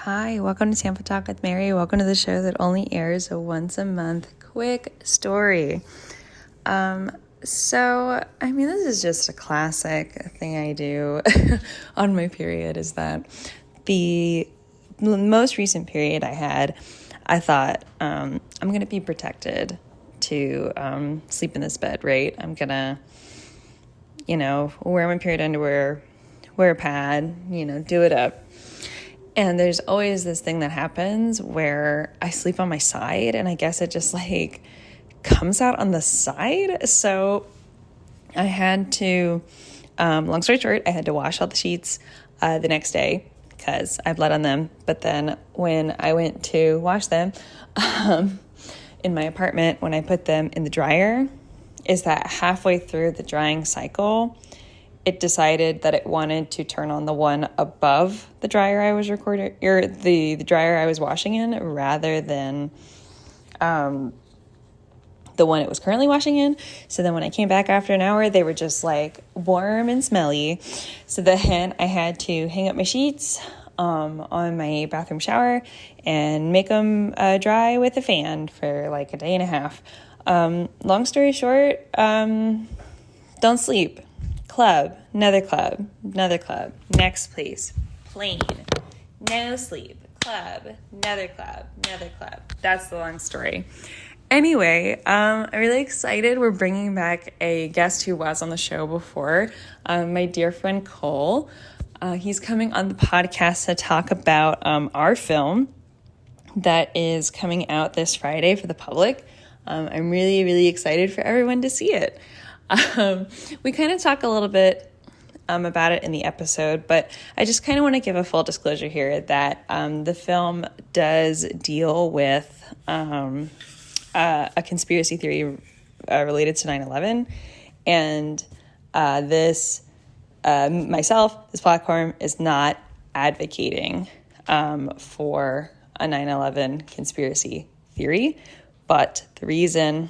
Hi, welcome to Tampa Talk with Mary. Welcome to the show that only airs a once a month quick story. This is just a classic thing I do on my period is that the most recent period I had, I thought, I'm going to be protected to sleep in this bed, right? I'm going to, wear my period underwear, wear a pad, do it up. And there's always this thing that happens where I sleep on my side, and I guess it just comes out on the side. So I had to, long story short, I had to wash all the sheets the next day because I bled on them. But then when I went to wash them in my apartment, when I put them in the dryer, is that halfway through the drying cycle, it decided that it wanted to turn on the one above the dryer I was the dryer I was washing in rather than the one it was currently washing in. So then when I came back after an hour, they were just warm and smelly. So then I had to hang up my sheets on my bathroom shower and make them dry with a fan for a day and a half. Long story short, don't sleep. Club, another club, next place, plane, no sleep, club, another club. That's the long story. Anyway, I'm really excited. We're bringing back a guest who was on the show before, my dear friend Cole. He's coming on the podcast to talk about our film that is coming out this Friday for the public. I'm really, really excited for everyone to see it. We kind of talk a little bit about it in the episode, but I just kind of want to give a full disclosure here that the film does deal with a conspiracy theory related to 9/11, and this platform is not advocating for a 9/11 conspiracy theory, but the reason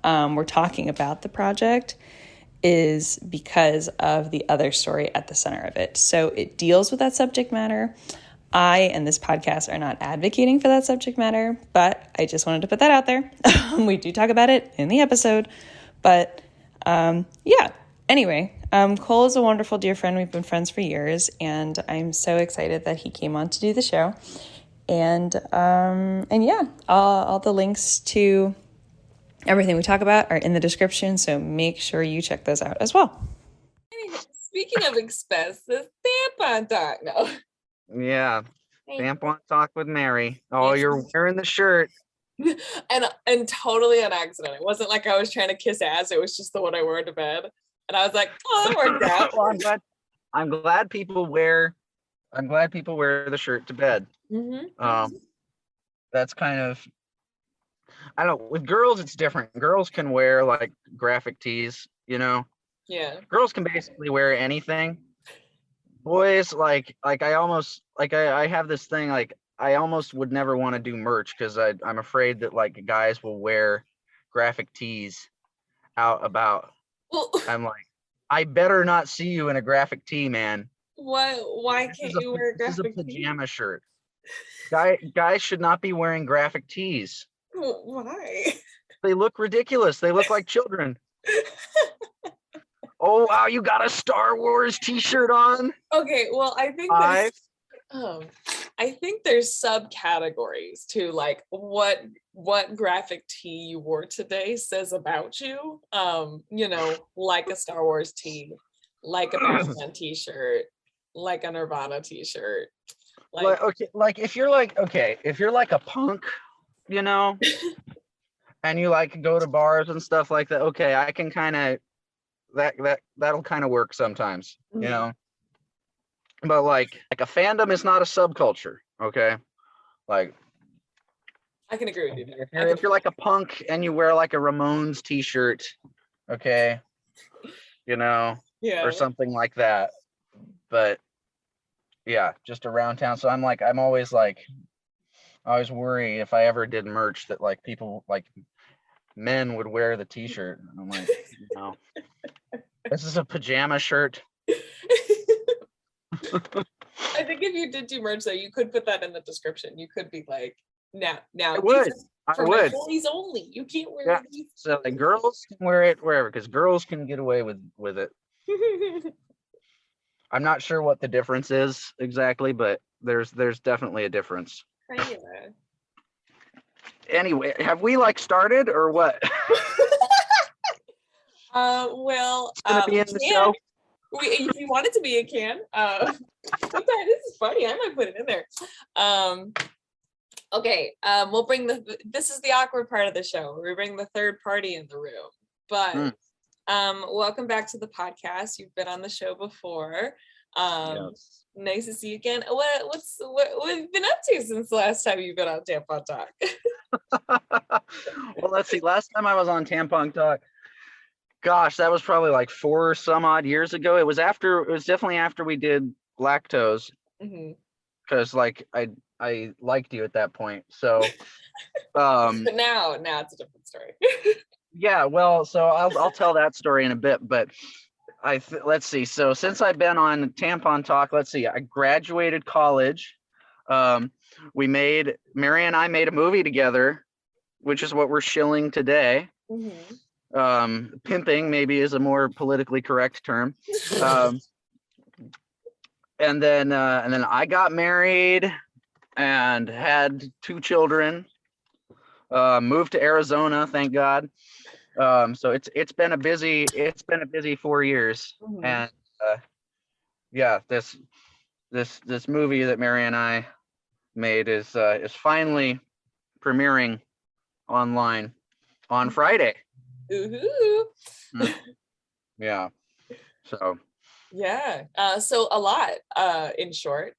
we're talking about the project is because of the other story at the center of it. So it deals with that subject matter. I and this podcast are not advocating for that subject matter, but I just wanted to put that out there. We do talk about it in the episode, but Anyway, Cole is a wonderful dear friend. We've been friends for years, and I'm so excited that he came on to do the show. And all the links to everything we talk about are in the description, so make sure you check those out as well. Speaking of expenses, tampon talk. No. Yeah, tampon talk with Mary. Oh, you're wearing the shirt. And totally on accident. It wasn't like I was trying to kiss ass. It was just the one I wore to bed. And I was like, oh, that worked out. Well, I'm glad people wear the shirt to bed. Mm-hmm. That's kind of, I don't know, with girls it's different. Girls can wear graphic tees, Yeah. Girls can basically wear anything. Boys, I have this thing, I almost would never want to do merch because I'm afraid that guys will wear graphic tees out about. Well, I'm like, I better not see you in a graphic tee, man. Why can't you wear a graphic tee? This is a pajama shirt. Guys should not be wearing graphic tees. Why? They look ridiculous. They look like children. Oh wow, you got a Star Wars t-shirt on? Okay, well, I think there's subcategories to what graphic tee you wore today says about you. Like a Star Wars tee, like a Batman t-shirt, like a Nirvana t-shirt. If you're a punk, and you go to bars and stuff like that, okay, I can kind of that'll kind of work sometimes, Mm-hmm. But a fandom is not a subculture, okay? I can agree with you there. If you're a punk and you wear a Ramones t-shirt, okay, or something like that. But yeah, just around town. So I'm always I always worry if I ever did merch that people men would wear the t-shirt. I'm like, this is a pajama shirt. I think if you did do merch though, you could put that in the description. You could be like, now I these would. are I for my would. boys only. You can't wear Yeah. these. So like girls can wear it wherever, because girls can get away with it. I'm not sure what the difference is exactly, but there's definitely a difference. Yeah. Anyway, have we like started or what? Well, Gonna be we in the can. show? If you want it to be, it can. Sometimes this is funny. I might put it in there. Okay. We'll bring this is the awkward part of the show where we bring the third party in the room. But welcome back to the podcast. You've been on the show before. Yes. Nice to see you again. What have you been up to since the last time you've been on Tampon Talk? Well, let's see. Last time I was on Tampon Talk, gosh, that was probably like 4 some odd years ago. It was definitely after we did lactose, because like I liked you at that point. So But now it's a different story. yeah, well, so I'll tell that story in a bit, but let's see. So since I've been on Tampon Talk, let's see. I graduated college. Mary and I made a movie together, which is what we're shilling today. Pimping maybe is a more politically correct term. And then I got married and had 2 children. Moved to Arizona, thank God. So it's been a busy 4 years. And yeah, this movie that Mary and I made is finally premiering online on Friday. Yeah. So yeah. So a lot, in short.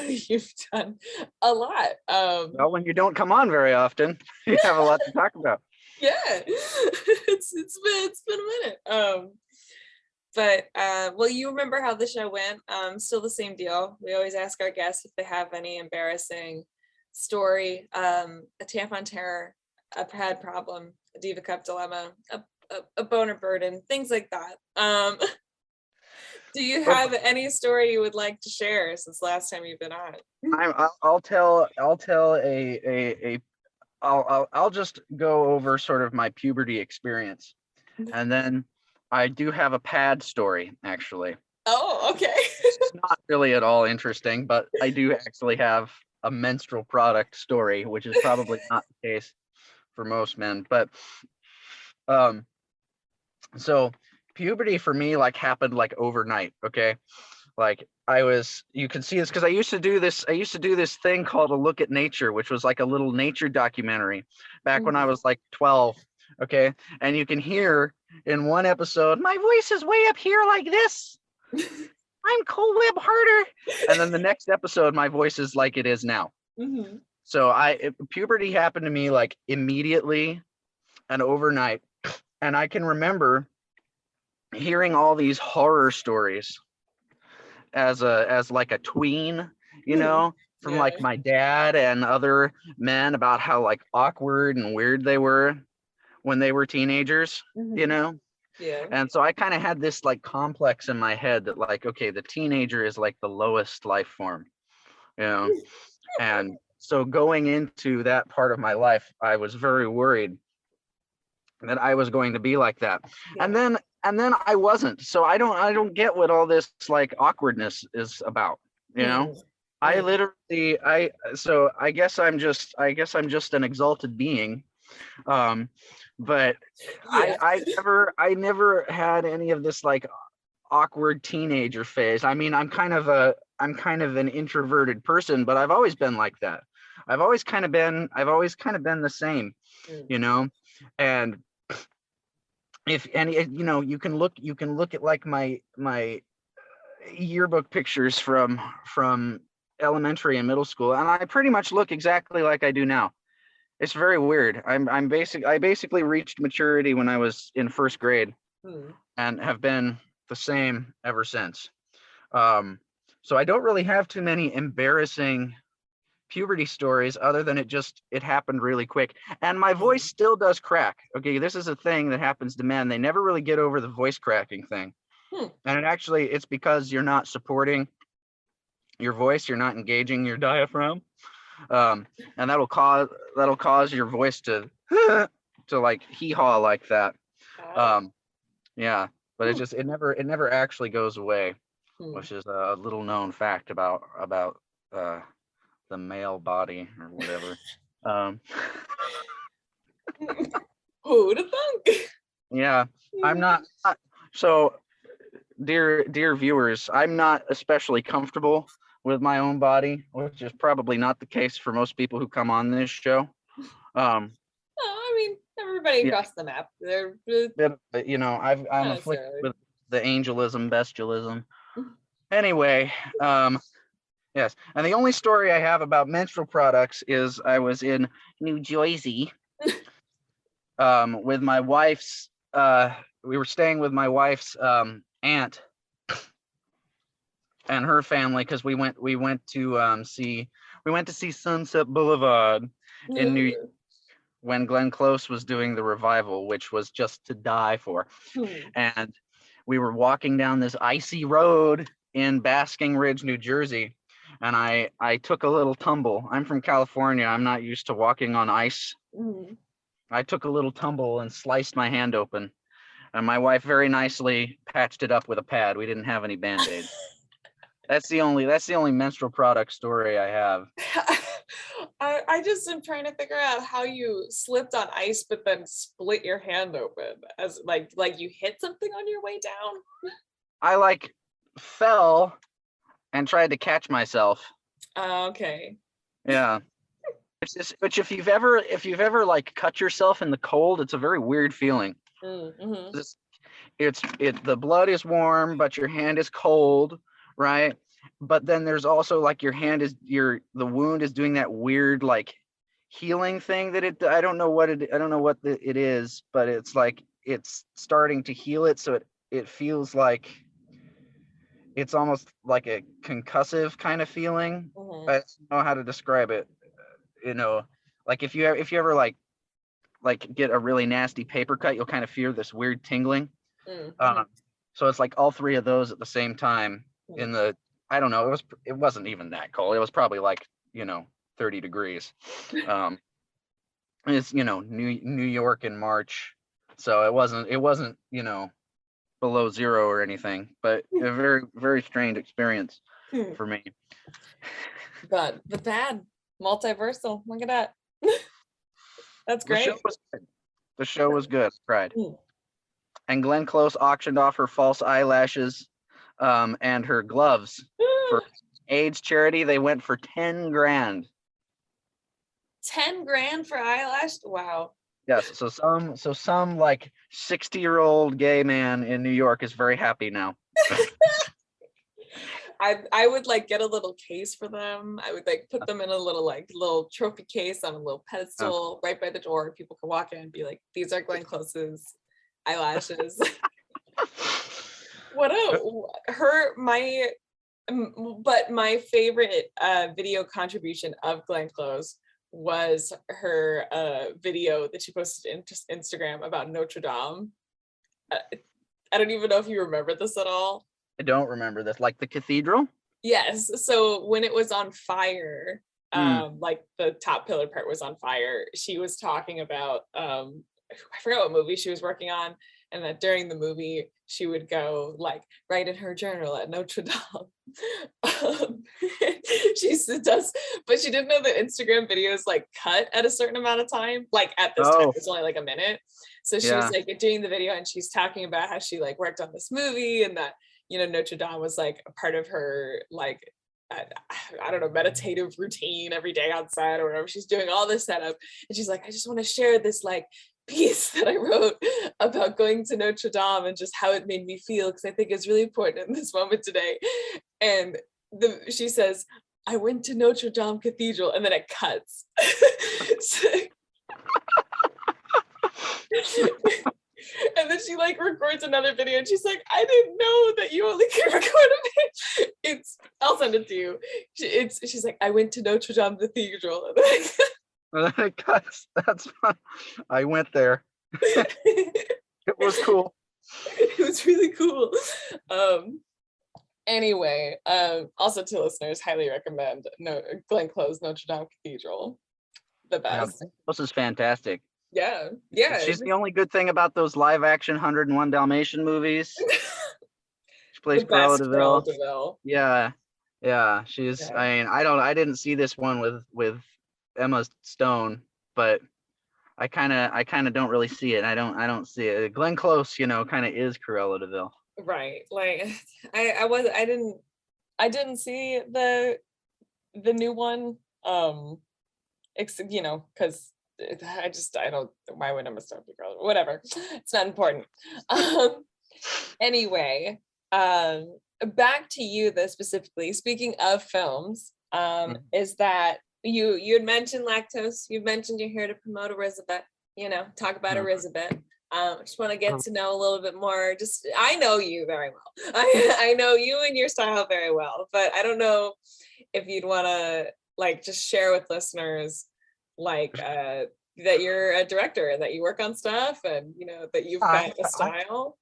You've done a lot. well, when you don't come on very often, you have a lot to talk about. Yeah. it's been a minute. But well, you remember how the show went. Still the same deal. We always ask our guests if they have any embarrassing story, a tampon terror, a pad problem, a diva cup dilemma, a boner burden, things like that. Do you have any story you would like to share since last time you've been on? I'll just go over sort of my puberty experience, and then I do have a pad story actually. Oh, okay. It's not really at all interesting, but I do actually have a menstrual product story, which is probably not the case for most men. But so puberty for me like happened like overnight. Okay, like you can see this because I used to do this thing called A Look at Nature, which was like a little nature documentary back when I was like 12. Okay, and you can hear in one episode, my voice is way up here like this. I'm Webb Harter. And then the next episode, my voice is like it is now. So puberty happened to me like immediately and overnight. And I can remember hearing all these horror stories as like a tween, you know, from like my dad and other men about how like awkward and weird they were when they were teenagers, you know? Yeah. And so I kind of had this like complex in my head that like, okay, the teenager is like the lowest life form, you know? And so going into that part of my life, I was very worried that I was going to be like that. And then I wasn't. So I don't get what all this like awkwardness is about, you know? I guess I'm just an exalted being. But I never had any of this like awkward teenager phase. I mean, I'm kind of an introverted person, but I've always been like that. I've always kind of been the same, you know? And you know, you can look at like my yearbook pictures from elementary and middle school, and I pretty much look exactly like I do now. It's very weird. I basically reached maturity when I was in first grade, and have been the same ever since. So I don't really have too many embarrassing puberty stories other than it happened really quick. And my voice still does crack. Okay, this is a thing that happens to men. They never really get over the voice cracking thing. And it's because you're not supporting your voice. You're not engaging your diaphragm, and that'll cause your voice to to like hee haw like that. Oh. Yeah, but it never actually goes away, Hmm. which is a little known fact about the male body or whatever. Um, Who'd have thunk? yeah, I'm not. So, dear viewers, I'm not especially comfortable with my own body, which is probably not the case for most people who come on this show. Um, Oh, I mean, everybody yeah, across the map. They're I'm not afflicted necessarily. with the angelism, bestialism. Anyway, yes, and the only story I have about menstrual products is I was in New Jersey with my wife's. We were staying with my wife's aunt and her family because we went to see Sunset Boulevard in New York when Glenn Close was doing the revival, which was just to die for. And we were walking down this icy road in Basking Ridge, New Jersey, and I took a little tumble. I'm from California. I'm not used to walking on ice. I took a little tumble and sliced my hand open, and my wife very nicely patched it up with a pad. We didn't have any band-aids. That's the only menstrual product story I have. I just am trying to figure out how you slipped on ice but then split your hand open as like you hit something on your way down. I like fell and tried to catch myself. Okay. Yeah. Which if you've ever like cut yourself in the cold, it's a very weird feeling. Mm-hmm. It's the blood is warm, but your hand is cold, right? But then there's also like the wound is doing that weird like healing thing that I don't know what it is, but it's like it's starting to heal it, so it feels like it's almost like a concussive kind of feeling. Mm-hmm. I don't know how to describe it. Like if you ever like get a really nasty paper cut, you'll kind of feel this weird tingling. Mm-hmm. So it's like all three of those at the same time in the, I don't know, it wasn't even that cold. It was probably like 30 degrees. It's New York in March, so it wasn't below zero or anything, but a very very strange experience for me. But bad, multiversal. Look at that. That's The show great. was good. The show was good. Cried. And Glenn Close auctioned off her false eyelashes and her gloves for AIDS charity. They went for 10 grand. 10 grand for eyelash? Wow. Yes, so some like 60-year-old gay man in New York is very happy now. I would like get a little case for them. I would like put them in a little trophy case on a little pedestal right by the door. People could walk in and be like, these are Glenn Close's eyelashes. But my favorite video contribution of Glenn Close was her video that she posted to Instagram about Notre Dame. I don't even know if you remember this at all. I don't remember this. Like the cathedral? Yes. So when it was on fire, like the top pillar part was on fire, she was talking about I forgot what movie she was working on, and that during the movie she would go like write in her journal at Notre Dame. She does, but she didn't know that Instagram videos like cut at a certain amount of time. Like at this time, it's only like a minute. So she was like doing the video, and she's talking about how she like worked on this movie, and that Notre Dame was like a part of her like I don't know, meditative routine every day on set or whatever. She's doing all this setup, and she's like, I just want to share this like piece that I wrote about going to Notre Dame and just how it made me feel, because I think it's really important in this moment today. And she says, I went to Notre Dame Cathedral, and then it cuts. And then she like records another video, and she's like, I didn't know that you only could record a video. I'll send it to you. She's like, I went to Notre Dame Cathedral. That's fun. I went there. It was cool. It was really cool. Anyway, also to listeners, highly recommend Glenn Close Notre Dame Cathedral. The Yeah, best. this is fantastic. Yeah. She's the only good thing about those live action 101 Dalmatian movies. She The plays Cruella best Cruella Deville. DeVille. Yeah. She's, Yeah. I mean, I didn't see this one with Emma Stone, but I kind of don't really see it. I don't see it. Glenn Close, kind of is Cruella Deville. Right. Like I didn't see the new one. Because I don't, why would Emma Stone be Cruella? Whatever. It's not important. Anyway, back to you though, specifically. Speaking of films, is that you had mentioned lactose, you mentioned you're here to promote Elizabeth, talk about Elizabeth. I just want to get to know a little bit more. Just I know you very well. I know you and your style very well, but I don't know if you'd want to like just share with listeners like that you're a director and that you work on stuff and that you've got a style.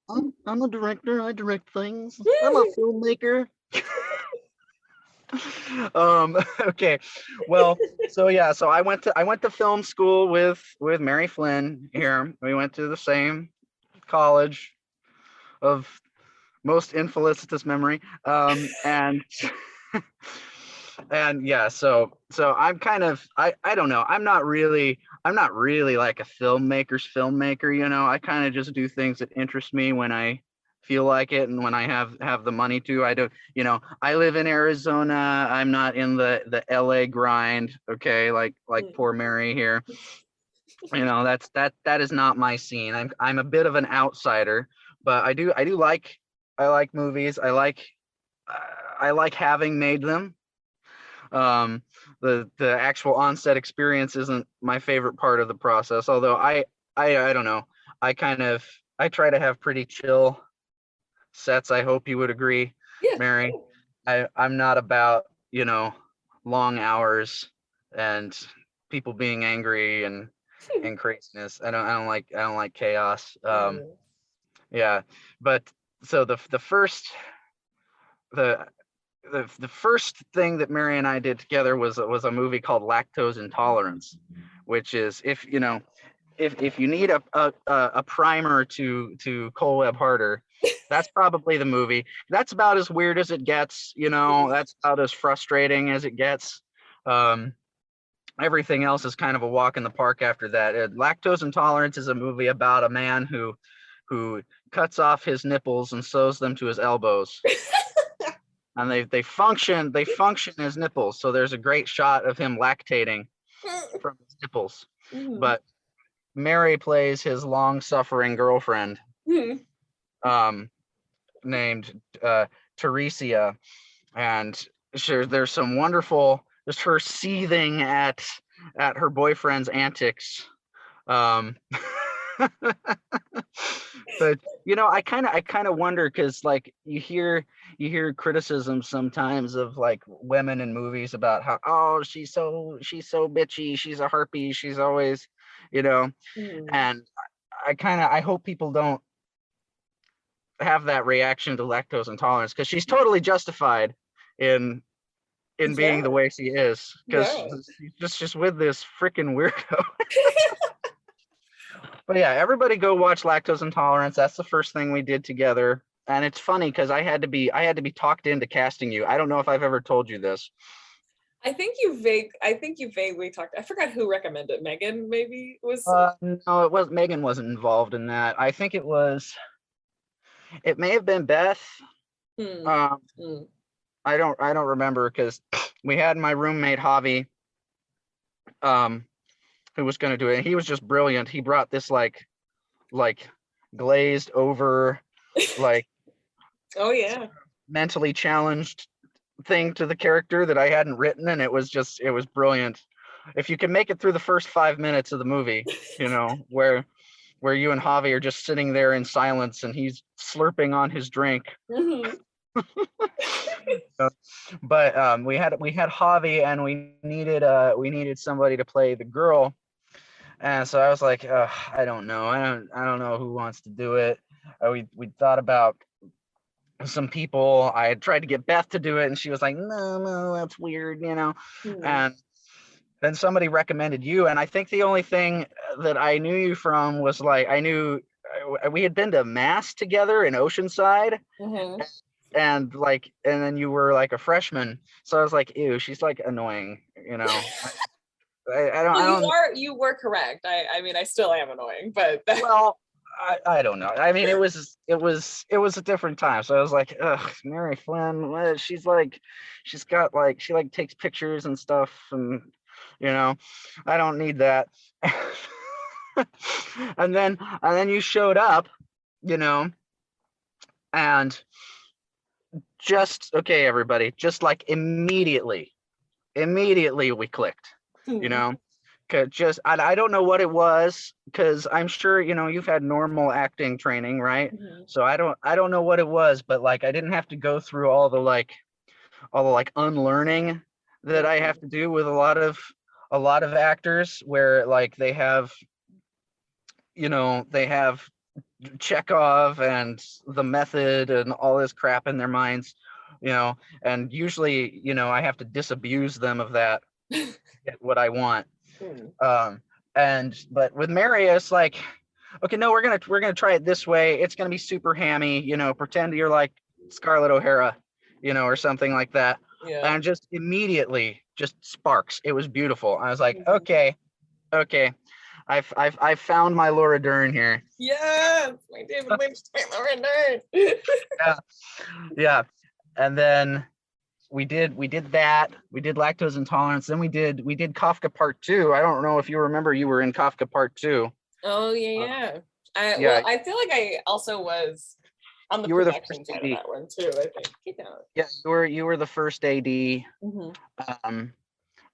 I'm a director. I direct things. I'm a filmmaker. Okay. Well, so I went to film school with Mary Flynn here. We went to the same college of most infelicitous memory. And and yeah, so I'm kind of I don't know. I'm not really like a filmmaker's filmmaker, I kind of just do things that interest me when I feel like it and when I have the money to. I don't, I live in Arizona. I'm not in the LA grind, okay? Like poor Mary here. That is not my scene. I'm a bit of an outsider, but I like movies. I like having made them. The actual onset experience isn't my favorite part of the process, although I don't know. I try to have pretty chill sets. I hope you would agree, Yeah. Mary. I'm not about, long hours and people being angry and craziness. I don't like chaos. Yeah, but so the first thing that Mary and I did together was a movie called Lactose Intolerance, which is if you need a primer to Cole Webb Harter, that's probably the movie. That's about as weird as it gets, that's about as frustrating as it gets. Everything else is kind of a walk in the park after that. Lactose Intolerance is a movie about a man who cuts off his nipples and sews them to his elbows. And they function as nipples. So there's a great shot of him lactating from his nipples. But Mary plays his long-suffering girlfriend, named Teresia, and there's some wonderful, just her seething at her boyfriend's antics. But I kind of wonder, because like you hear criticism sometimes of like women in movies about how, oh, she's so bitchy, she's a harpy, she's always, and I hope people don't have that reaction to lactose intolerance, because she's totally justified in being the way she is, because she's just with this freaking weirdo. But yeah, everybody go watch Lactose Intolerance. That's the first thing we did together. And it's funny because I had to be talked into casting you. I don't know if I've ever told you this. I think you vaguely talked. I forgot who recommended. Megan maybe was. No, Megan wasn't involved in that. I think it may have been Beth. I don't remember, because we had my roommate Javi, who was going to do it, and he was just brilliant. He brought this like glazed over, like oh yeah, mentally challenged thing to the character that I hadn't written, and it was brilliant. If you can make it through the first 5 minutes of the movie, where you and Javi are just sitting there in silence and he's slurping on his drink. But we had Javi, and we needed somebody to play the girl. And so I was like, I don't know. I don't know who wants to do it. We thought about some people. I had tried to get Beth to do it, and she was like, no, that's weird, you know. And then somebody recommended you, and I think the only thing that I knew you from was like I knew we had been to Mass together in Oceanside, and then you were like a freshman, so I was like, ew, she's like annoying, you know. Well, you were correct. I mean, I still am annoying, but well, I don't know. I mean, it was a different time. So I was like, ugh, Mary Flynn. She's like, she takes pictures and stuff, and you know, I don't need that. and then you showed up, you know, and okay, everybody, just like immediately we clicked, you know. I don't know what it was, because I'm sure, you know, you've had normal acting training, right? So I don't know what it was, but like I didn't have to go through all the unlearning that I have to do with a lot of actors, where like they have Chekhov and the method and all this crap in their minds, you know, and usually, you know, I have to disabuse them of that to get what I want. But with Mary, it's like, okay, no, we're gonna try it this way. It's gonna be super hammy, you know, pretend you're like Scarlett O'Hara, you know, or something like that. And just immediately just sparks. It was beautiful. I was like, okay, I've found my Laura Dern here. Yes, my David Lynch, my Laura Dern. Yeah. And then we did that. We did Lactose Intolerance. Then we did Kafka Part 2. I don't know if you remember, you were in Kafka Part 2. Oh yeah. Well, I feel like I also was on the production side of that one too, I think. Yeah, you were the first AD. And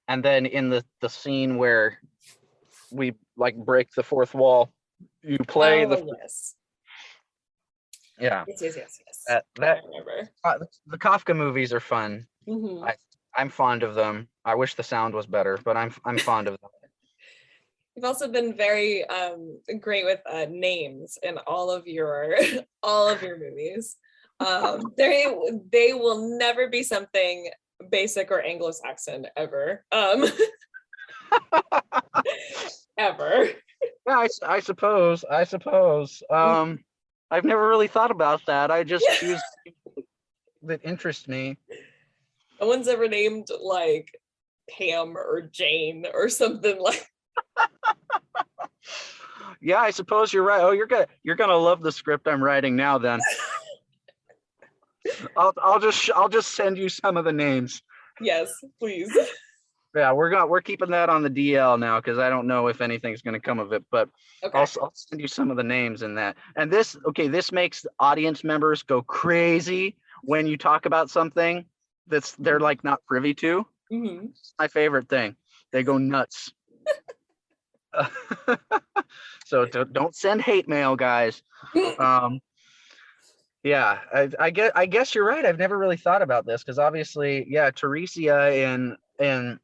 then in the scene where we like break the fourth wall, you play yes. Yeah. Yes. That the Kafka movies are fun. I'm fond of them. I wish the sound was better, but I'm fond of them. You've also been very great with names in all of your movies. They will never be something basic or Anglo-Saxon ever. Ever. Yeah, I suppose. I've never really thought about that. I just choose that interest me. No one's ever named like Pam or Jane or something like. Yeah, I suppose you're right. Oh, you're gonna love the script I'm writing now. Then I'll just send you some of the names. Yes, please. Yeah, we're keeping that on the DL now, because I don't know if anything's going to come of it, but I'll send you some of the names in that. And this makes audience members go crazy when you talk about something they're like not privy to. It's my favorite thing. They go nuts. So don't send hate mail, guys. Yeah, I guess you're right. I've never really thought about this, because obviously, yeah, Teresia in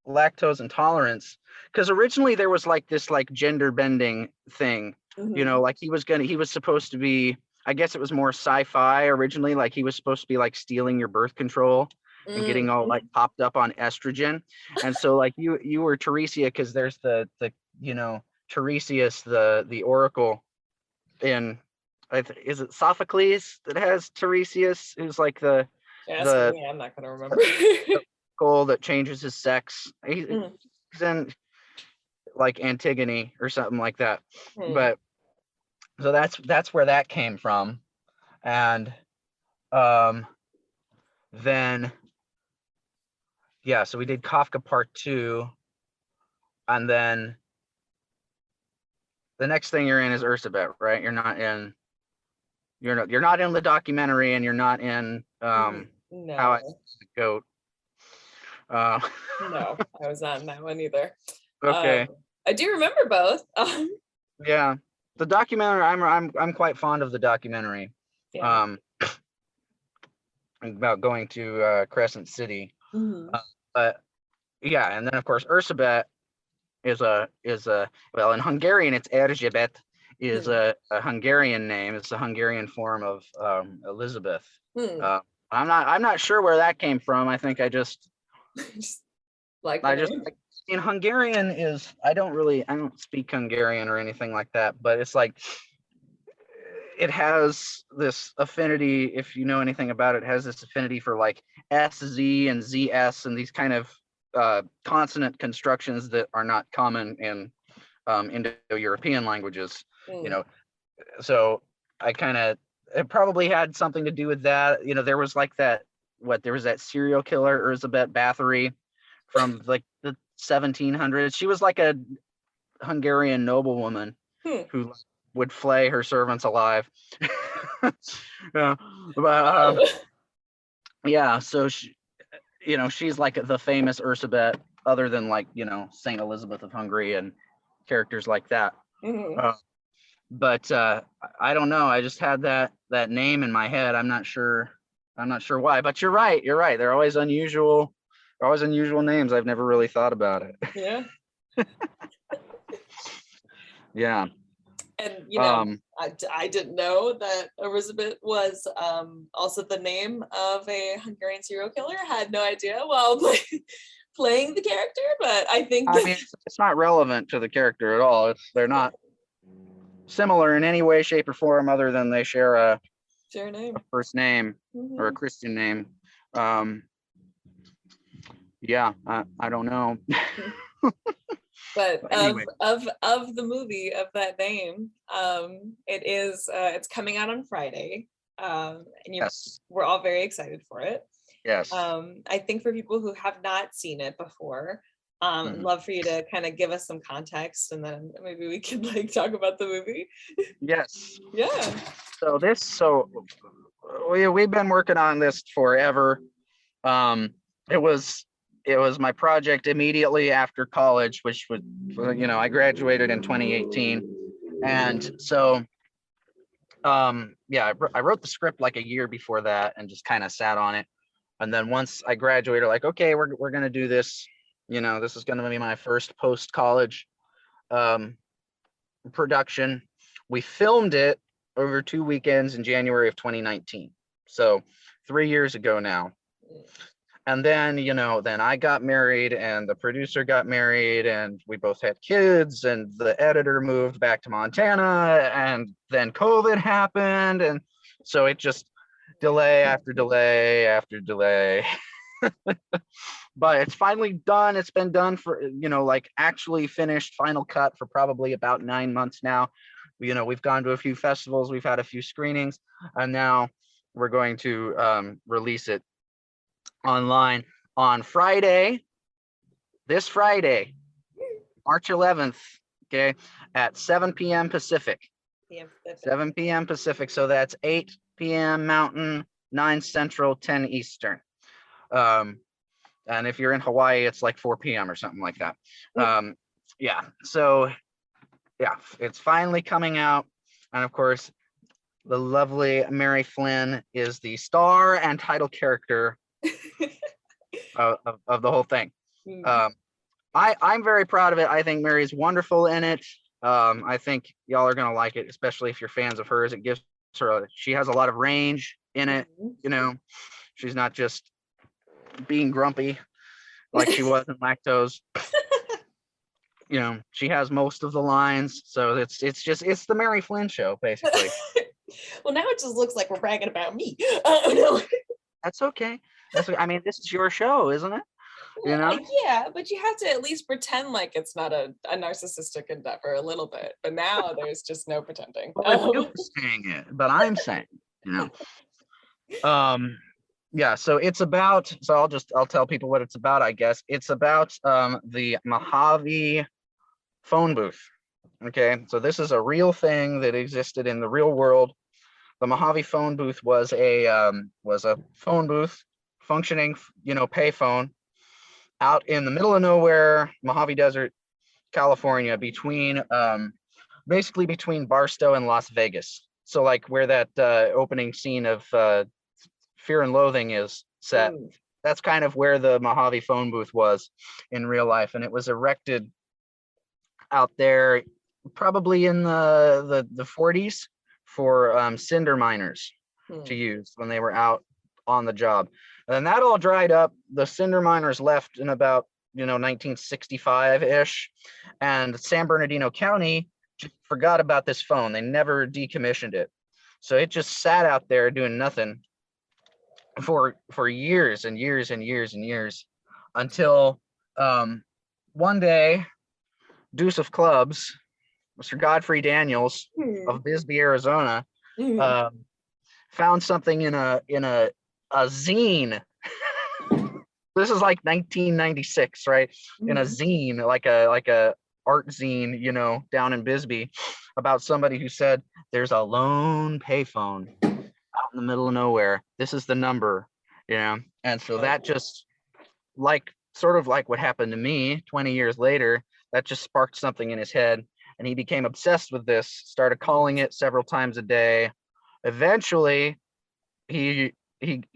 Lactose Intolerance, because originally there was like this like gender bending thing, you know, like he was supposed to be, I guess it was more sci-fi originally, like he was supposed to be like stealing your birth control and getting all like popped up on estrogen. And so like you were Teresia, because there's the you know, Tiresias, the oracle in, is it Sophocles that has Tiresias, who's like I'm not gonna remember. Goal that changes his sex. He's in like Antigone or something like that. But so that's where that came from. And then yeah, so we did Kafka Part 2, and then the next thing you're in is Ursabet, right? You're not in the documentary, and you're not in No. How I Goat. No, I was not in that one either. Okay. I do remember both. Yeah, the documentary. I'm quite fond of the documentary. Yeah. About going to Crescent City. But yeah, and then of course Ursabet is a well, in Hungarian it's Erzsébet. is a Hungarian name. It's a Hungarian form of Elizabeth. Hmm. I'm not sure where that came from. I think Just like the I just name. in Hungarian is I don't speak Hungarian or anything like that, but it's like it has this affinity, if you know anything about it, it has this affinity for like SZ and ZS and these kind of consonant constructions that are not common in Indo-European languages, you know. So I kind of, it probably had something to do with that. You know, there was like there was that serial killer, Elizabeth Bathory from like the 1700s. She was like a Hungarian noblewoman who would flay her servants alive. Yeah, but yeah, so she, you know, she's like the famous Ursabet, other than like, you know, Saint Elizabeth of Hungary and characters like that. But I don't know. I just had that name in my head. I'm not sure why. But you're right. You're right. They're always unusual. They're always unusual names. I've never really thought about it. Yeah. Yeah. And you know, I didn't know that Elizabeth was also the name of a Hungarian serial killer. I had no idea while playing the character, but I think I mean, it's not relevant to the character at all. They're not similar in any way, shape, or form, other than they share a name, a first name or a Christian name. Yeah, I don't know. But anyway. of the movie of that name, it is it's coming out on Friday, and Yes. we're all very excited for it. Yes. I think for people who have not seen it before, I'd love for you to kind of give us some context, and then maybe we can like talk about the movie. Yes. Yeah. So we've been working on this forever. It was my project immediately after college, which was, you know, I graduated in 2018, and so yeah, I wrote the script like a year before that and just kind of sat on it. And then once I graduated, like, okay, we're gonna do this. You know, this is gonna be my first post-college production. We filmed it over 2 weekends in January of 2019. So 3 years ago now. And then, you know, then I got married and the producer got married and we both had kids and the editor moved back to Montana and then COVID happened. And so it just delay after delay after delay. But it's finally done. It's been done for, you know, like actually finished, final cut for probably about 9 months now. You know, we've gone to a few festivals, we've had a few screenings, and now we're going to release it online on Friday, this Friday, March 11th, okay, at 7 p.m. Pacific. 7 p.m. Pacific, so that's 8 p.m. Mountain, 9 Central, 10 Eastern. And if you're in Hawaii, it's like 4 p.m. or something like that. Yeah, so yeah, it's finally coming out. And of course, the lovely Mary Flynn is the star and title character of the whole thing. I'm very proud of it. I think Mary's wonderful in it. I think y'all are gonna like it, especially if you're fans of hers. It gives her she has a lot of range in it. You know, she's not just being grumpy like she was in Lactose. You know, she has most of the lines, so it's the Mary Flynn show basically. Well, now it just looks like we're bragging about me. No. That's okay. I mean, this is your show, isn't it? You know? Yeah, but you have to at least pretend like it's not a narcissistic endeavor a little bit. But now there's just no pretending. Well, you're saying it, but I'm saying, you know. Yeah, so it's about, so I'll tell people what it's about, I guess. It's about the Mojave phone booth. Okay, so this is a real thing that existed in the real world. The Mojave phone booth was a phone booth, functioning, you know, payphone out in the middle of nowhere, Mojave Desert, California, between basically between Barstow and Las Vegas. So like where that opening scene of Fear and Loathing is set, that's kind of where the Mojave phone booth was in real life, and it was erected out there probably in the 40s for cinder miners to Hmm. use when they were out on the job. And that all dried up. The cinder miners left in about 1965-ish, and San Bernardino County just forgot about this phone. They never decommissioned it, so it just sat out there doing nothing for years and years and years and years until one day Deuce of Clubs, Mr. Godfrey Daniels Hmm. of Bisbee, Arizona, Hmm. um, found something in a zine. This is like 1996, right? In a Hmm. zine, like a art zine, down in Bisbee, about somebody who said there's a lone payphone out in the middle of nowhere. This is the number, and so that just like sort of like what happened to me 20 years later, that just sparked something in his head, and he became obsessed with this, started calling it several times a day. Eventually he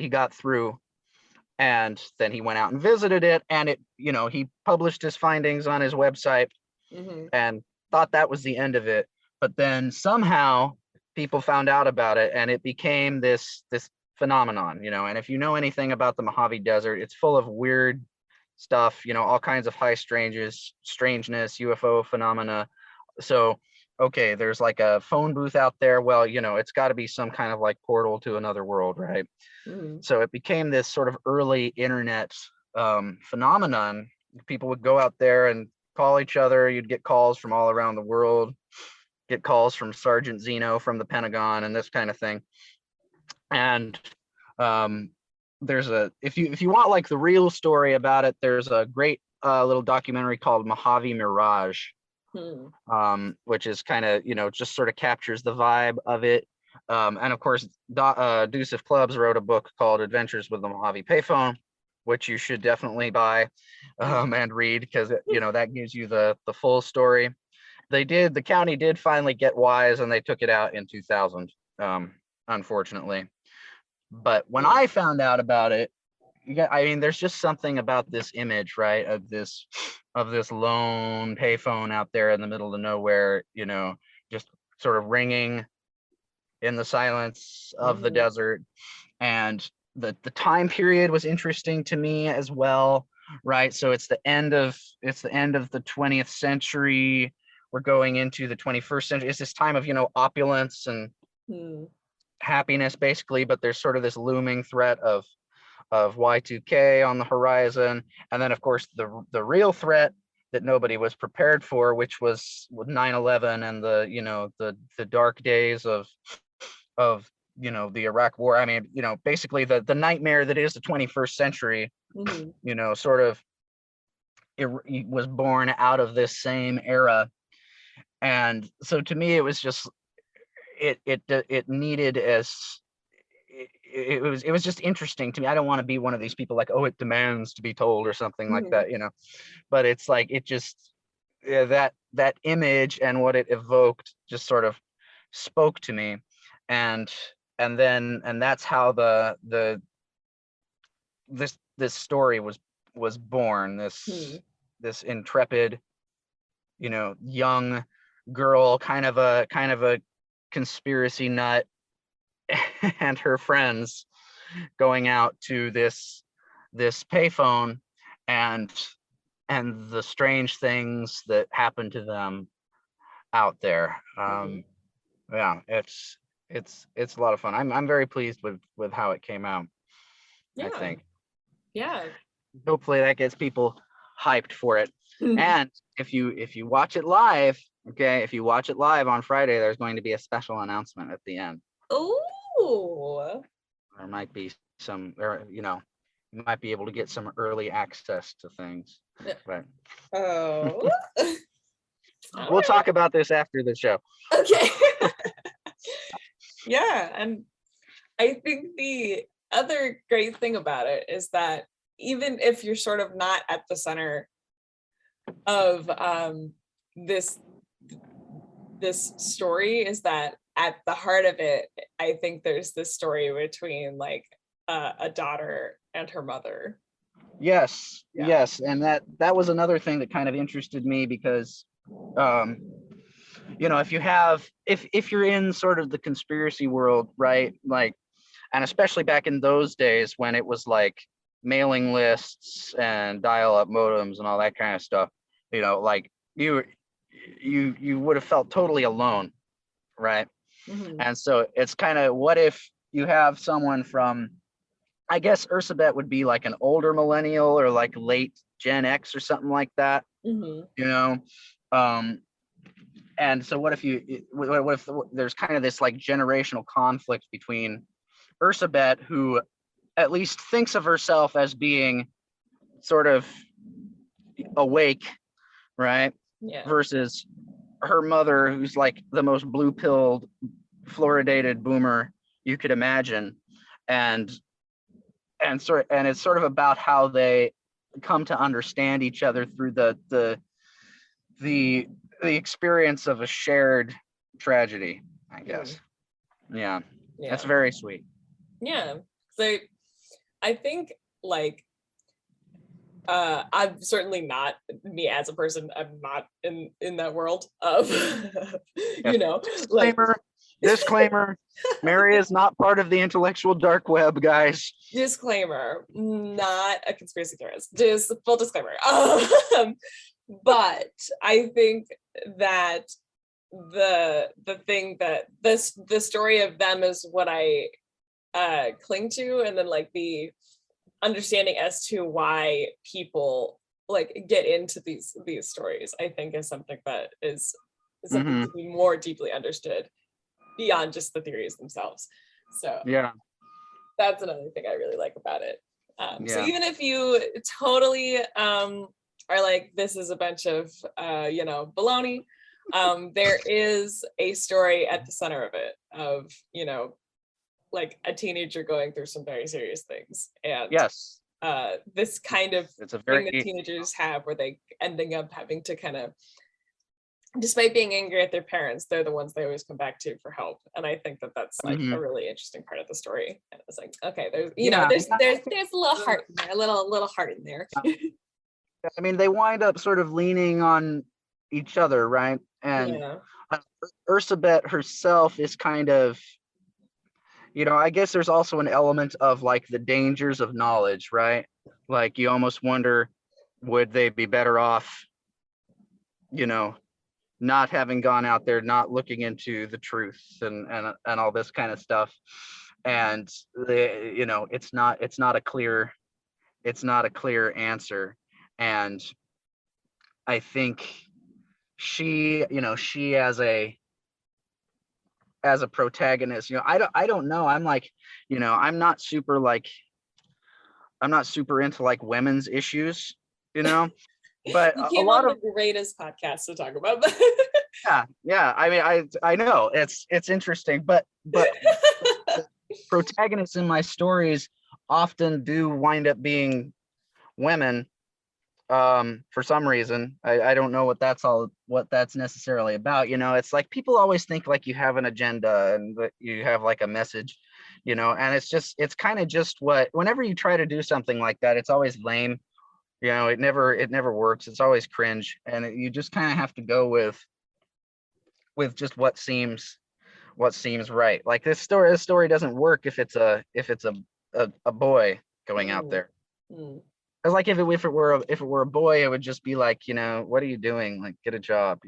got through, and then he went out and visited it, and he published his findings on his website Hmm. and thought that was the end of it. But then somehow people found out about it, and it became this phenomenon. And if you know anything about the Mojave Desert, it's full of weird stuff, all kinds of high strangeness, UFO phenomena. So okay, there's like a phone booth out there. Well, it's got to be some kind of like portal to another world, right? Hmm. So it became this sort of early internet phenomenon. People would go out there and call each other. You'd get calls from all around the world, get calls from Sergeant Zeno from the Pentagon and this kind of thing. And there's if you want like the real story about it, there's a great little documentary called Mojave Mirage, Hmm. which is kind of just sort of captures the vibe of it. And of course, Deuce of Clubs wrote a book called Adventures with the Mojave Payphone, which you should definitely buy and read, because that gives you the full story. The county did finally get wise, and they took it out in 2000, unfortunately. But when Hmm. I found out about it, I mean, there's just something about this image, right, of this lone payphone out there in the middle of nowhere, just sort of ringing in the silence of the Hmm. desert. And the time period was interesting to me as well, right? So it's the end of the 20th century. We're going into the 21st century. It's this time of opulence and Hmm. happiness, basically, but there's sort of this looming threat of Y2K on the horizon. And then of course the real threat that nobody was prepared for, which was with 9/11 and the dark days of the Iraq War. I mean, basically the nightmare that is the 21st century, Hmm. sort of it was born out of this same era. And so to me, it was just it needed as it was just interesting to me. I don't want to be one of these people like, oh, it demands to be told or something like Hmm. that, but it's like it just, yeah, that image and what it evoked just sort of spoke to me. and and that's how this story was born. Hmm. This intrepid, young girl, kind of a conspiracy nut, and her friends going out to this payphone, and the strange things that happen to them out there. Hmm. Yeah, it's a lot of fun. I'm very pleased with how it came out. I Yeah. think Yeah. hopefully that gets people hyped for it. And if you watch it live, okay, if you watch it live on Friday, there's going to be a special announcement at the end. Oh. There might be some, or you might be able to get some early access to things. But Oh. All we'll right. talk about this after the show. Okay. Yeah, and I think the other great thing about it is that even if you're sort of not at the center of this this story, is that at the heart of it, I think there's this story between like a daughter and her mother. Yes, Yeah. yes, and that was another thing that kind of interested me, because um, if you have, if you're in sort of the conspiracy world, right? Like, and especially back in those days when it was like mailing lists and dial-up modems and all that kind of stuff, like you would have felt totally alone, right? Mhm. And so it's kind of, what if you have someone from, I guess Ursabet would be like an older millennial or like late Gen X or something like that, Mhm. you know? Um, and so what if there's kind of this like generational conflict between Ursabet, who at least thinks of herself as being sort of awake, right? Yeah. Versus her mother, who's like the most blue-pilled, fluoridated boomer you could imagine. And it's sort of about how they come to understand each other through the experience of a shared tragedy, I guess. Yeah, that's Yeah. very sweet. Yeah. So I think like I'm certainly not, me as a person, I'm not in that world of Yeah. like Disclaimer, Mary is not part of the intellectual dark web, guys. disclaimer, not a conspiracy theorist. Just full disclaimer. But I think that the thing that the story of them is what I cling to, and then like the understanding as to why people like get into these stories, I think is something that is something to be more deeply understood beyond just the theories themselves. So Yeah. that's another thing I really like about it. So Yeah. even if you totally are like, this is a bunch of baloney, there is a story at the center of it of like a teenager going through some very serious things, and Yes. this kind of It's a thing that very teenagers have where they ending up having to kind of, despite being angry at their parents, they're the ones they always come back to for help. And I think that that's like a really interesting part of the story. And it's like, okay, there's there's a little heart in there, a little heart in there. I mean, they wind up sort of leaning on each other, right? And Yeah. Ursabet herself is kind of, I guess there's also an element of like the dangers of knowledge, right? Like you almost wonder, would they be better off, not having gone out there, not looking into the truth and all this kind of stuff. And it's not a clear answer. And I think she as a protagonist, I don't know. I'm like, I'm not super into like women's issues, but You a came lot on of, the greatest podcast to talk about that. yeah. I mean, I know it's interesting, but protagonists in my stories often do wind up being women, for some reason. I don't know what that's necessarily about. It's like people always think like you have an agenda and that you have like a message, and it's kind of just whenever you try to do something like that, it's always lame. It never works. It's always cringe, and you just kind of have to go with just what seems right. Like this story doesn't work if it's a boy going out there. Mm. It's like if it were a boy, it would just be like, what are you doing? Like, get a job,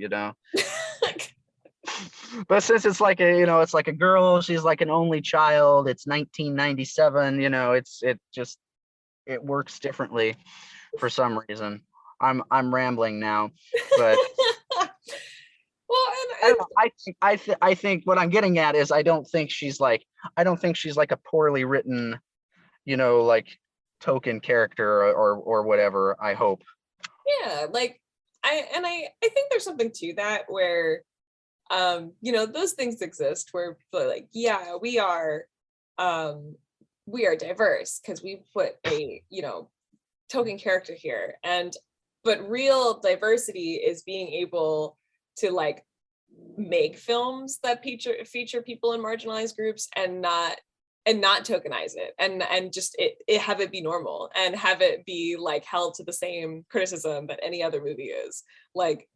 But since it's like it's like a girl, she's like an only child. It's 1997, it works differently for some reason. I'm rambling now, but Well, I don't know. I think what I'm getting at is I don't think she's like a poorly written, like token character or whatever, I hope. yeah, like I think there's something to that where those things exist where people are like, yeah, we are diverse because we put a token character here, but real diversity is being able to like make films that feature people in marginalized groups and not tokenize it and just it have it be normal and have it be like held to the same criticism that any other movie is. Like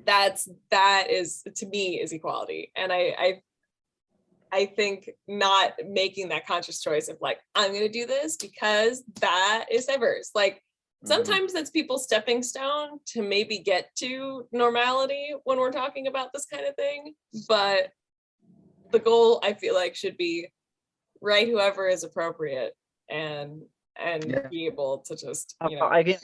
that is, to me, is equality. And I think not making that conscious choice of like, I'm going to do this because that is diverse. Like sometimes that's people's stepping stone to maybe get to normality when we're talking about this kind of thing. But the goal, I feel like, should be write whoever is appropriate and be able to just, you know, I guess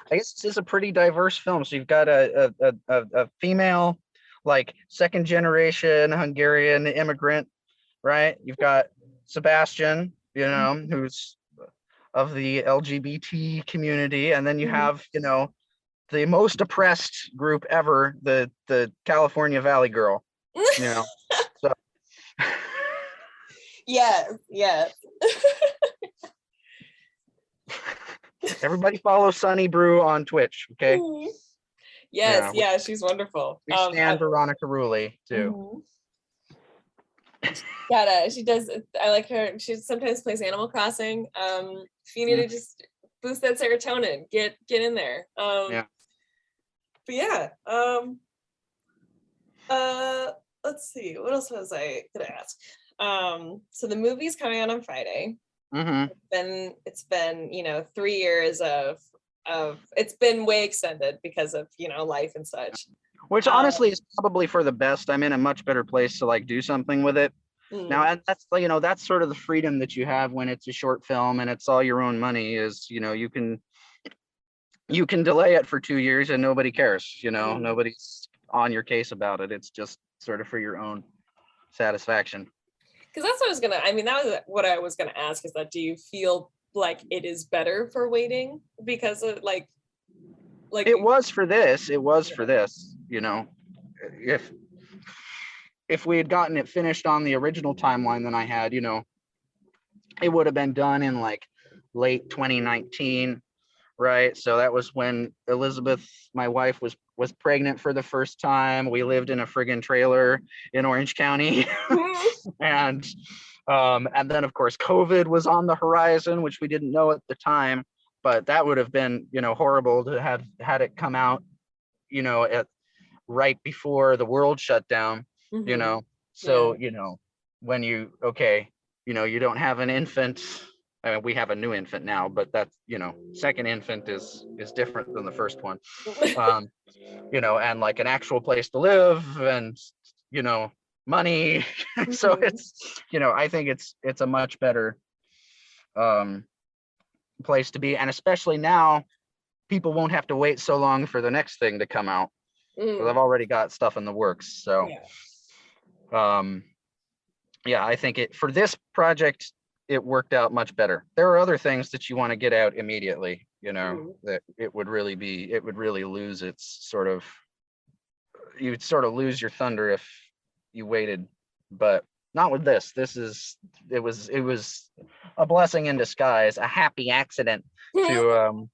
this is a pretty diverse film. So you've got a female, like second generation Hungarian immigrant, right? You've got Sebastian, you know, who's of the LGBT community, and then you have, you know, the most oppressed group ever, the California Valley Girl, you know. So yes. Everybody follow Sunny Brew on Twitch, okay? Yes, yeah, she's wonderful. We stand Veronica Rulli too. She does. I like her. She sometimes plays Animal Crossing. If you need to just boost that serotonin, get in there. But yeah. Let's see. What else was I gonna ask? So the movie's coming out on Friday. It's been, you know, 3 years of it's been way extended because of, you know, life and such. Which honestly is probably for the best. I'm in a much better place to like do something with it. Now, and that's, you know, that's sort of the freedom that you have when it's a short film and it's all your own money is, you know, you can delay it for 2 years and nobody cares, you know, nobody's on your case about it. It's just sort of for your own satisfaction. Because that's what that was what I was gonna ask, is that, do you feel like it is better for waiting because of like it was for this, you know, if we had gotten it finished on the original timeline that I had, you know, it would have been done in like late 2019, right? So that was when Elizabeth, my wife, was pregnant for the first time. We lived in a friggin' trailer in Orange County. And then of course COVID was on the horizon, which we didn't know at the time, but that would have been, you know, horrible to have had it come out, you know, right before the world shut down, you know. So, you know, when you know, you don't have an infant. I mean, we have a new infant now, but that's, you know, second infant is different than the first one. You know, and like an actual place to live and, you know, money. So it's, you know, I think it's a much better place to be. And especially now, people won't have to wait so long for the next thing to come out. Because I've already got stuff in the works. So yeah, I think for this project, it worked out much better. There are other things that you want to get out immediately, you know, that it would really lose its sort of, you'd sort of lose your thunder if you waited, but not with this. It was a blessing in disguise, a happy accident to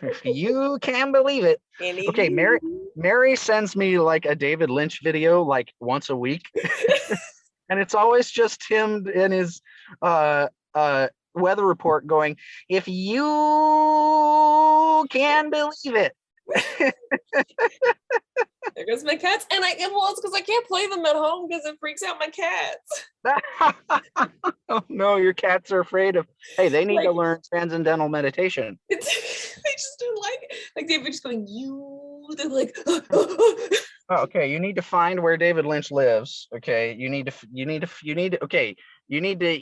if you can believe it. Okay, Mary sends me like a David Lynch video like once a week. And it's always just him in his weather report going, if you can believe it. There goes my cats. And it's because I can't play them at home because it freaks out my cats. Oh no, your cats are afraid of, hey, they need to learn transcendental meditation. They just don't like it. Like David just going, they're like, Oh, okay, you need to find where David Lynch lives. Okay, you need to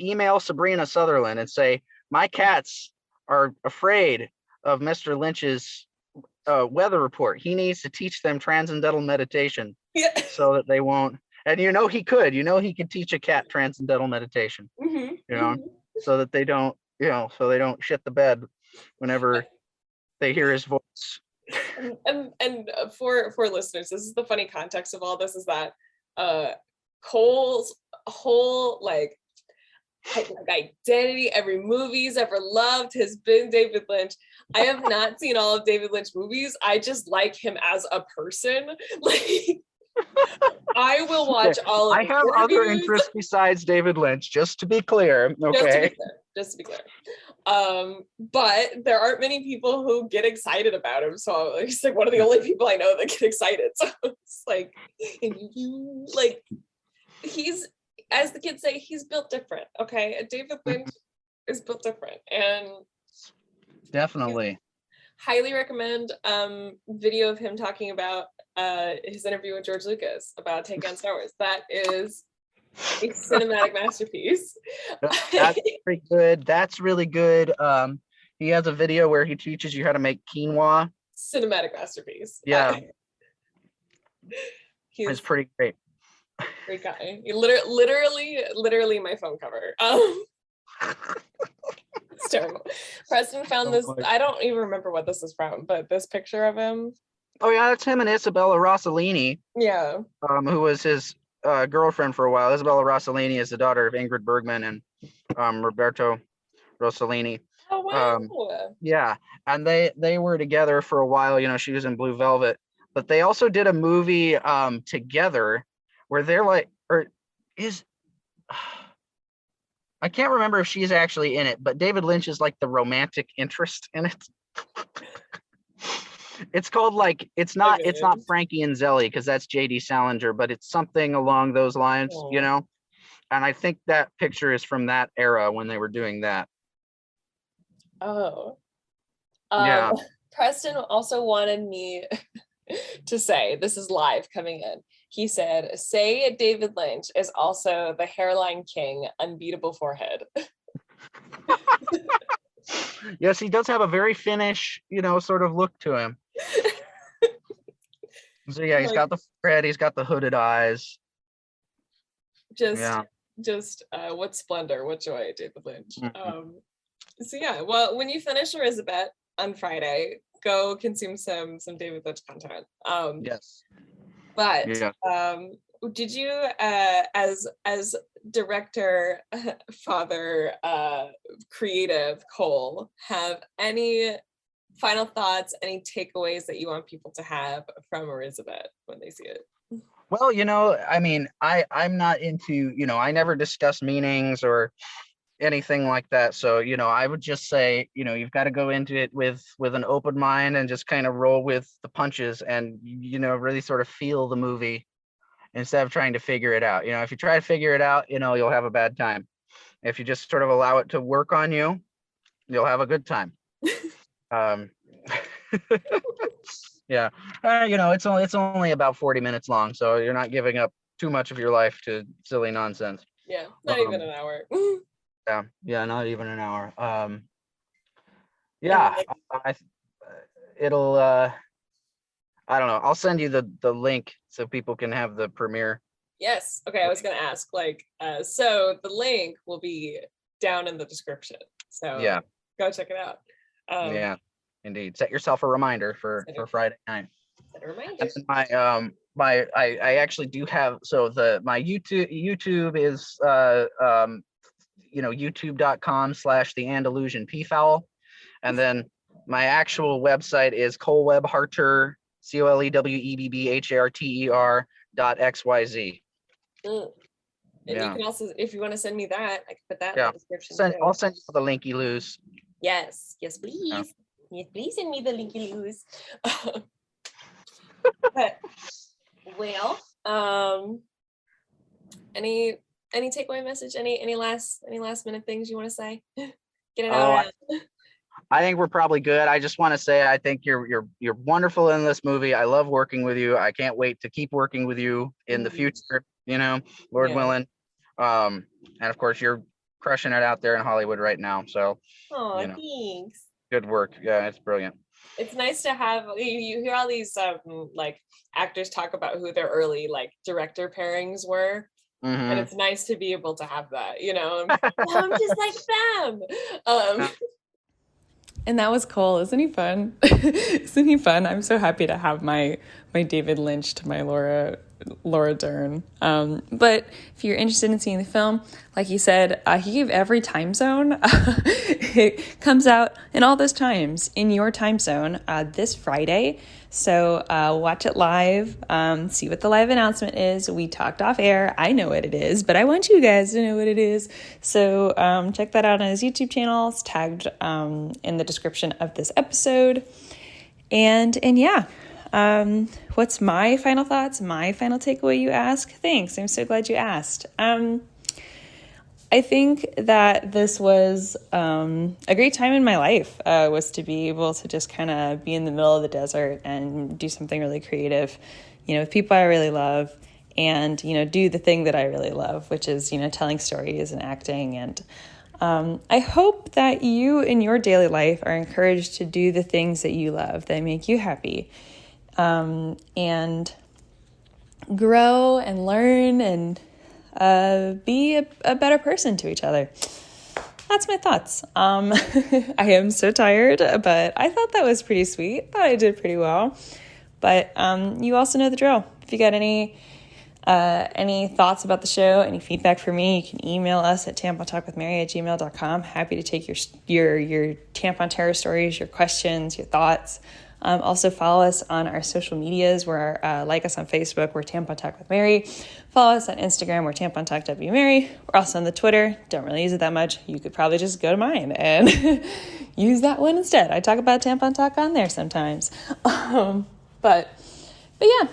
email Sabrina Sutherland and say, my cats are afraid of Mr. Lynch's weather report. He needs to teach them transcendental meditation so that they won't. And you know he could teach a cat transcendental meditation. You know, so that they don't, so they don't shit the bed whenever they hear his voice. And for listeners, this is the funny context of all this, is that Cole's whole like identity, every movie he's ever loved has been David Lynch. I have not seen all of David Lynch movies. I just like him as a person. Like I will watch all of I have other interests besides David Lynch, just to be clear. Okay. Just to be clear. But there aren't many people who get excited about him. So he's like one of the only people I know that get excited. So it's like, like he's, as the kids say, he's built different. Okay, David Lynch is built different, and Definitely. highly recommend video of him talking about his interview with George Lucas about Take on Star Wars. That is a cinematic masterpiece. That's pretty good. That's really good. He has a video where he teaches you how to make quinoa. Cinematic masterpiece. Yeah. He's It's pretty great. great guy. He literally my phone cover. It's terrible. Preston found this. I don't even remember what this is from, but this picture of him. Oh yeah, that's him and Isabella Rossellini. Yeah. Who was his girlfriend for a while. Isabella Rossellini is the daughter of Ingrid Bergman and Roberto Rossellini. Oh wow. Yeah, and they were together for a while. You know, she was in Blue Velvet, but they also did a movie together where they're like, or is I can't remember if she's actually in it, but David Lynch is like the romantic interest in it. It's called like it's not Frankie and Zelly because that's J.D. Salinger, but it's something along those lines, you know. And I think that picture is from that era when they were doing that. Oh. Yeah. Preston also wanted me to say, this is live coming in. He said, say David Lynch is also the hairline king, unbeatable forehead. Yes, he does have a very Finnish, you know, sort of look to him. So yeah, he's got the forehead, he's got the hooded eyes. Just what splendor, what joy, David Lynch. So yeah, well, when you finish Elizabeth on Friday, go consume some David Lynch content. Yes. But did you, as director, father, creative Cole, have any final thoughts, any takeaways that you want people to have from Elizabeth when they see it? Well, you know, I mean, I'm not into, you know, I never discuss meanings or anything like that. So, you know, I would just say, you know, you've got to go into it with an open mind and just kind of roll with the punches and, you know, really sort of feel the movie instead of trying to figure it out. You know, if you try to figure it out, you know, you'll have a bad time. If you just sort of allow it to work on you, you'll have a good time. Yeah, you know, it's only about 40 minutes long, so you're not giving up too much of your life to silly nonsense. Yeah, not even an hour. Yeah, not even an hour. Yeah, it'll. I don't know. I'll send you the link so people can have the premiere. Yes. Okay, I was gonna ask, like, so the link will be down in the description. So yeah, go check it out. Yeah. Indeed. Set yourself a reminder for Friday night. Set a reminder. And I actually do have, so my YouTube is you know, youtube.com/the Andalusian Peafowl. And then my actual website is Webb Harter, COLEWEBBHARTER.XYZ. And you can also, if you want to send me that, I can put that in the description. I'll send you the linky loose. Yes, please. Yeah. Yes, please send me the linky loose. But, well, any takeaway message? Any last minute things you want to say? Get it out. I think we're probably good. I just want to say I think you're wonderful in this movie. I love working with you. I can't wait to keep working with you in the future. You know, Lord willing. And of course, you're crushing it out there in Hollywood right now. So, you know, thanks. Good work. Yeah, it's brilliant. It's nice to have, you hear all these like actors talk about who their early like director pairings were. And it's nice to be able to have that, you know. I'm just like them. And that was Cole. Isn't he fun? Isn't he fun? I'm so happy to have my David Lynch to my Laura Laura Dern. But if you're interested in seeing the film, like he said, he gave every time zone. It comes out in all those times in your time zone this Friday. So watch it live, see what the live announcement is. We talked off air. I know what it is, but I want you guys to know what it is. So check that out on his YouTube channel. It's tagged in the description of this episode. And yeah, what's my final thoughts? My final takeaway, you ask? Thanks. I'm so glad you asked. I think that this was a great time in my life, was to be able to just kind of be in the middle of the desert and do something really creative, with people I really love, and, do the thing that I really love, which is, telling stories and acting. And I hope that you in your daily life are encouraged to do the things that you love, that make you happy, and grow and learn and be a better person to each other. That's my thoughts. I am so tired, but I thought that was pretty sweet. Thought I did pretty well. But you also know the drill. If you got any thoughts about the show, any feedback for me, you can email us at tampontalkwithmary@gmail.com. Happy to take your tampon terror stories, your questions, your thoughts. Also follow us on our social medias. Like us on Facebook, we're Tampon Talk with Mary. Follow us on Instagram, we're Tampon Talk W Mary. We're also on the Twitter. Don't really use it that much. You could probably just go to mine and use that one instead. I talk about Tampon Talk on there sometimes. But yeah,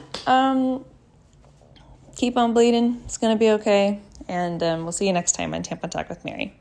keep on bleeding. It's going to be okay. And we'll see you next time on Tampon Talk with Mary.